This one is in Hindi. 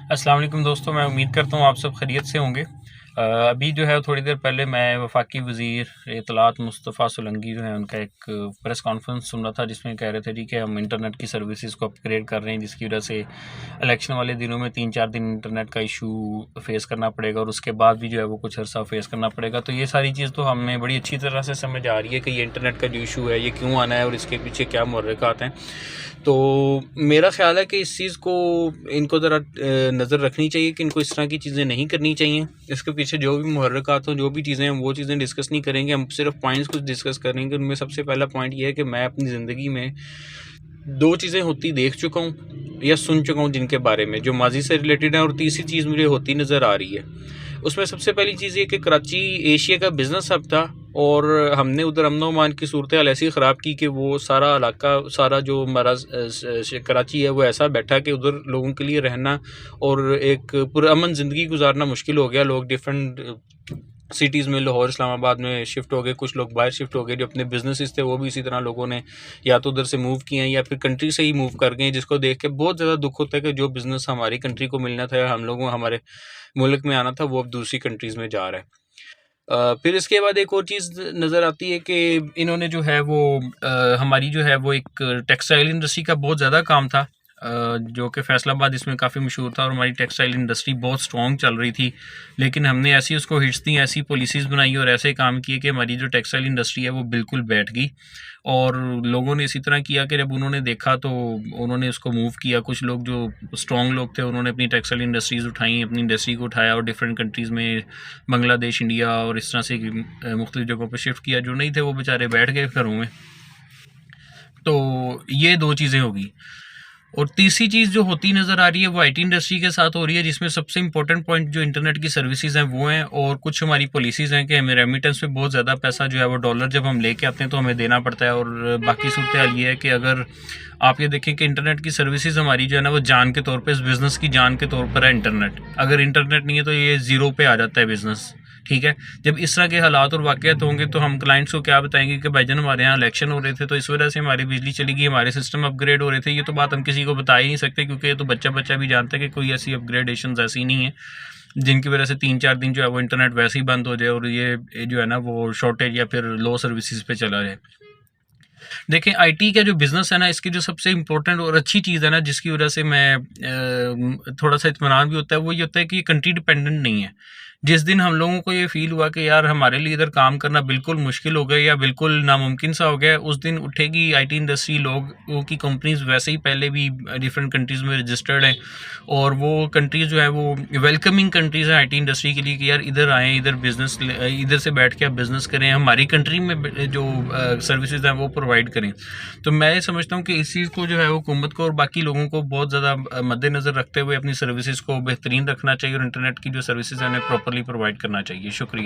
अस्सलाम वालेकुम दोस्तों, मैं उम्मीद करता हूँ आप सब खैरियत से होंगे। अभी जो है थोड़ी देर पहले मैं वफाकी वज़ीर इत्तलात मुस्तफ़ा सोलंकी जो है उनका एक प्रेस कॉन्फ्रेंस सुन रहा था, जिसमें कह रहे थे जी कि हम इंटरनेट की सर्विसेज को अपग्रेड कर रहे हैं, जिसकी वजह से इलेक्शन वाले दिनों में 3-4 दिन इंटरनेट का इशू फेस करना पड़ेगा और उसके बाद भी जो है वो कुछ अर्सा फेस करना पड़ेगा। तो ये सारी चीज़ तो हमें बड़ी अच्छी तरह से समझ आ रही है कि ये इंटरनेट का जो इशू है ये क्यों आना है और इसके पीछे क्या मुहर्रिकात हैं। तो मेरा ख़्याल है कि इस चीज़ को इनको ज़रा नज़र रखनी चाहिए कि इनको इस तरह की चीज़ें नहीं करनी चाहिए। इसके पीछे जो भी मुहर्रिकात हों, जो भी चीज़ें हैं, वो चीज़ें डिस्कस नहीं करेंगे। हम सिर्फ पॉइंट्स कुछ डिस्कस करेंगे। उनमें सबसे पहला पॉइंट ये है कि मैं अपनी ज़िंदगी में 2 चीज़ें होती देख चुका हूँ या सुन चुका हूँ जिनके बारे में, जो माज़ी से रिलेटेड है, और तीसरी चीज़ मुझे होती नज़र आ रही है। उसमें सबसे पहली चीज़ ये कि कराची एशिया का बिज़नेस हब था और हमने उधर अमन-ओ-अमान की सूरत हाल ऐसी ख़राब की कि वो सारा इलाका, सारा जो हमारा कराची है, वो ऐसा बैठा कि उधर लोगों के लिए रहना और एक पुरअमन ज़िंदगी गुजारना मुश्किल हो गया। लोग डिफरेंट सिटीज़ में, लाहौर, इस्लामाबाद में शिफ्ट हो गए, कुछ लोग बाहर शिफ्ट हो गए। जो अपने बिजनेसेस थे वो भी इसी तरह लोगों ने या तो उधर से मूव किए हैं या फिर कंट्री से ही मूव कर गए, जिसको देख के बहुत ज़्यादा दुख होता है कि जो बिज़नेस हमारी कंट्री को मिलना था या हम लोगों हमारे मुल्क में आना था, वो अब दूसरी कंट्रीज़ में जा रहा है। फिर इसके बाद एक और चीज़ नज़र आती है कि इन्होंने जो है वो हमारी जो है वो एक टेक्सटाइल इंडस्ट्री का बहुत ज़्यादा काम था, जो कि फैसलाबाद इसमें काफ़ी मशहूर था और हमारी टेक्सटाइल इंडस्ट्री बहुत स्ट्रॉन्ग चल रही थी। लेकिन हमने ऐसी उसको हिट्स दी, ऐसी पॉलिसीज़ बनाई और ऐसे काम किए कि हमारी जो टेक्सटाइल इंडस्ट्री है वो बिल्कुल बैठ गई। और लोगों ने इसी तरह किया कि जब उन्होंने देखा तो उन्होंने उसको मूव किया। कुछ लोग जो स्ट्रॉन्ग लोग थे उन्होंने अपनी टेक्सटाइल इंडस्ट्रीज़ उठाई, अपनी इंडस्ट्री को उठाया और डिफरेंट कंट्रीज़ में, बांग्लादेश, इंडिया और इस तरह से मुख्तलिफ जगहों पर शिफ्ट किया। जो नहीं थे वो बेचारे बैठ गए घरों में। तो ये 2 चीज़ें होगी। और तीसरी चीज़ जो होती नज़र आ रही है वो आईटी इंडस्ट्री के साथ हो रही है, जिसमें सबसे इंपॉर्टेंट पॉइंट जो इंटरनेट की सर्विसेज हैं वो हैं, और कुछ हमारी पॉलिसीज़ हैं कि हमें रेमिटेंस पे बहुत ज़्यादा पैसा जो है वो डॉलर जब हम लेके आते हैं तो हमें देना पड़ता है। और बाकी सूरत हाल ये है कि अगर आप ये देखें कि इंटरनेट की सर्विसेज हमारी जो है ना वो जान के तौर पर, इस बिज़नेस की जान के तौर पर है इंटरनेट। अगर इंटरनेट नहीं है तो ये ज़ीरो पे आ जाता है बिज़नेस, ठीक है। जब इस तरह के हालात और वाक़यात होंगे तो हम क्लाइंट्स को क्या बताएंगे कि भाईजान हमारे यहाँ इलेक्शन हो रहे थे तो इस वजह से हमारी बिजली चली गई, हमारे सिस्टम अपग्रेड हो रहे थे। ये तो बात हम किसी को बता ही नहीं सकते, क्योंकि ये तो बच्चा बच्चा भी जानता है कि कोई ऐसी अपग्रेडेशन ऐसी नहीं है जिनकी वजह से 3-4 दिन जो है वो इंटरनेट वैसे ही बंद हो जाए और ये जो है ना वो शॉर्टेज या फिर लो सर्विसेज पे चला जाए। देखें, आईटी का जो बिज़नेस है ना, इसकी जो सबसे इम्पोर्टेंट और अच्छी चीज़ है ना, जिसकी वजह से मैं थोड़ा सा इत्मीनान भी होता है, वो ये होता है कि ये कंट्री डिपेंडेंट नहीं है। जिस दिन हम लोगों को ये फ़ील हुआ कि यार हमारे लिए इधर काम करना बिल्कुल मुश्किल हो गया या बिल्कुल नामुमकिन सा हो गया, उस दिन उठेगी आईटी इंडस्ट्री। लोगों की कंपनीज़ वैसे ही पहले भी डिफरेंट कंट्रीज़ में रजिस्टर्ड हैं और वो कंट्रीज़ जो है वो वेलकमिंग कंट्रीज़ हैं आईटी इंडस्ट्री के लिए कि यार इधर आएँ, इधर बिज़नेस, इधर से बैठ के आप बिज़नेस करें, हमारी कंट्री में जो सर्विसेज हैं वो प्रोवाइड करें। तो मैं ये समझता हूँ कि इस चीज़ को जो है वो हुकूमत को और बाकी लोगों को बहुत ज़्यादा मद्देनज़र रखते हुए अपनी सर्विसेज को बेहतरीन रखना चाहिए और इंटरनेट की जो सर्विसेज हैं उन्हें प्रॉपर्ली प्रोवाइड करना चाहिए। शुक्रिया।